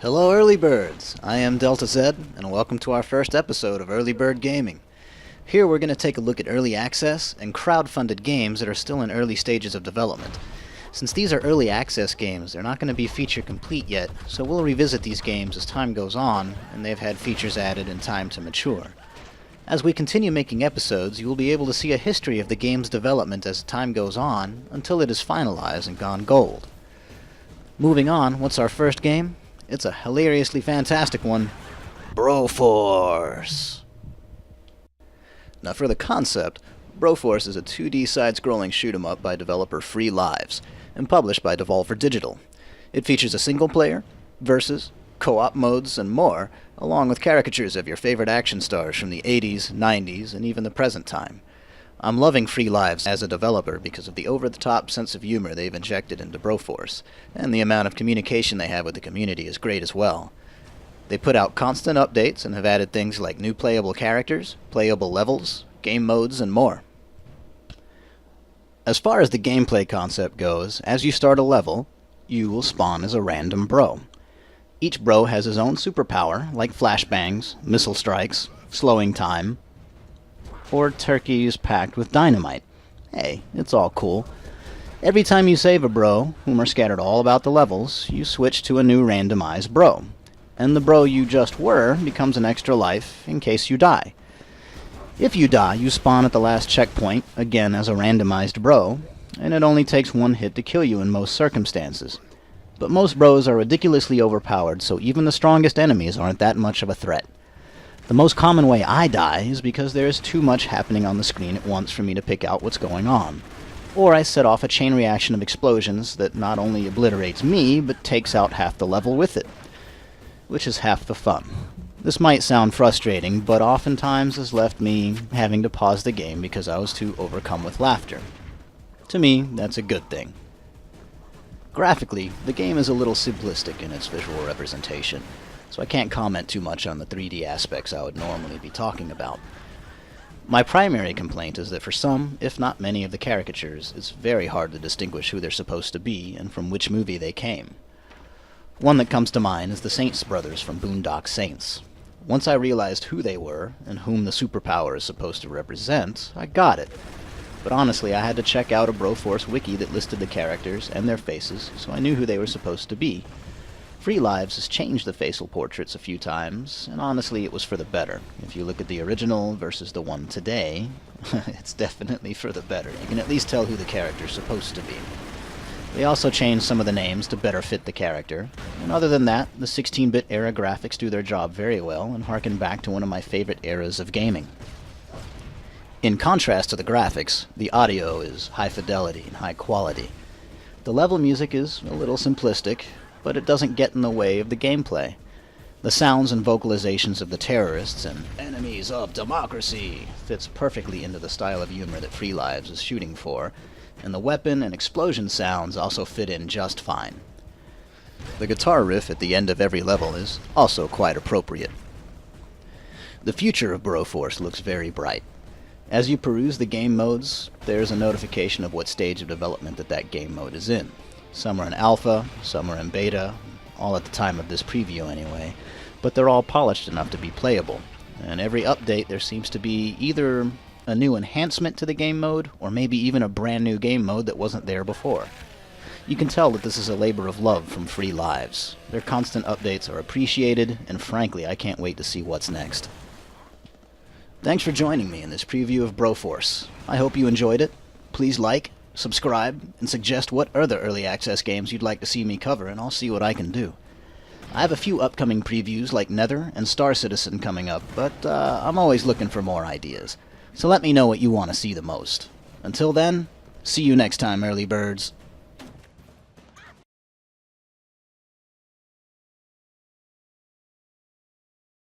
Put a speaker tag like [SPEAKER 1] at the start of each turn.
[SPEAKER 1] Hello early birds, I am Delta Z, and welcome to our first episode of Early Bird Gaming. Here we're going to take a look at early access and crowd-funded games that are still in early stages of development. Since these are early access games, they're not going to be feature complete yet, so we'll revisit these games as time goes on, and they've had features added in time to mature. As we continue making episodes, you will be able to see a history of the game's development as time goes on, until it is finalized and gone gold. Moving on, what's our first game? It's a hilariously fantastic one, Broforce. Now for the concept, Broforce is a 2D side-scrolling shoot-'em-up by developer Free Lives, and published by Devolver Digital. It features a single-player, versus, co-op modes, and more, along with caricatures of your favorite action stars from the 80s, 90s, and even the present time. I'm loving Free Lives as a developer because of the over-the-top sense of humor they've injected into Broforce, and the amount of communication they have with the community is great as well. They put out constant updates and have added things like new playable characters, playable levels, game modes, and more. As far as the gameplay concept goes, as you start a level, you will spawn as a random bro. Each bro has his own superpower, like flashbangs, missile strikes, slowing time, or turkeys packed with dynamite. Hey, it's all cool. Every time you save a bro, whom are scattered all about the levels, you switch to a new randomized bro, and the bro you just were becomes an extra life in case you die. If you die, you spawn at the last checkpoint, again as a randomized bro, and it only takes one hit to kill you in most circumstances. But most bros are ridiculously overpowered, so even the strongest enemies aren't that much of a threat. The most common way I die is because there is too much happening on the screen at once for me to pick out what's going on. Or I set off a chain reaction of explosions that not only obliterates me, but takes out half the level with it. Which is half the fun. This might sound frustrating, but oftentimes has left me having to pause the game because I was too overcome with laughter. To me, that's a good thing. Graphically, the game is a little simplistic in its visual representation, so I can't comment too much on the 3D aspects I would normally be talking about. My primary complaint is that for some, if not many of the caricatures, it's very hard to distinguish who they're supposed to be and from which movie they came. One that comes to mind is the Saints brothers from Boondock Saints. Once I realized who they were, and whom the superpower is supposed to represent, I got it. But honestly, I had to check out a Broforce wiki that listed the characters and their faces, so I knew who they were supposed to be. Free Lives has changed the facial portraits a few times, and honestly it was for the better. If you look at the original versus the one today, it's definitely for the better. You can at least tell who the character's supposed to be. They also changed some of the names to better fit the character, and other than that, the 16-bit era graphics do their job very well and harken back to one of my favorite eras of gaming. In contrast to the graphics, the audio is high fidelity and high quality. The level music is a little simplistic, but it doesn't get in the way of the gameplay. The sounds and vocalizations of the terrorists and enemies of democracy fits perfectly into the style of humor that Free Lives is shooting for, and the weapon and explosion sounds also fit in just fine. The guitar riff at the end of every level is also quite appropriate. The future of Broforce looks very bright. As you peruse the game modes, there's a notification of what stage of development that game mode is in. Some are in alpha, some are in beta, all at the time of this preview anyway, but they're all polished enough to be playable. And every update there seems to be either a new enhancement to the game mode, or maybe even a brand new game mode that wasn't there before. You can tell that this is a labor of love from Free Lives. Their constant updates are appreciated, and frankly I can't wait to see what's next. Thanks for joining me in this preview of Broforce. I hope you enjoyed it. Please like, subscribe, and suggest what other early access games you'd like to see me cover, and I'll see what I can do. I have a few upcoming previews like Nether and Star Citizen coming up, but I'm always looking for more ideas. So let me know what you want to see the most. Until then, see you next time, early birds.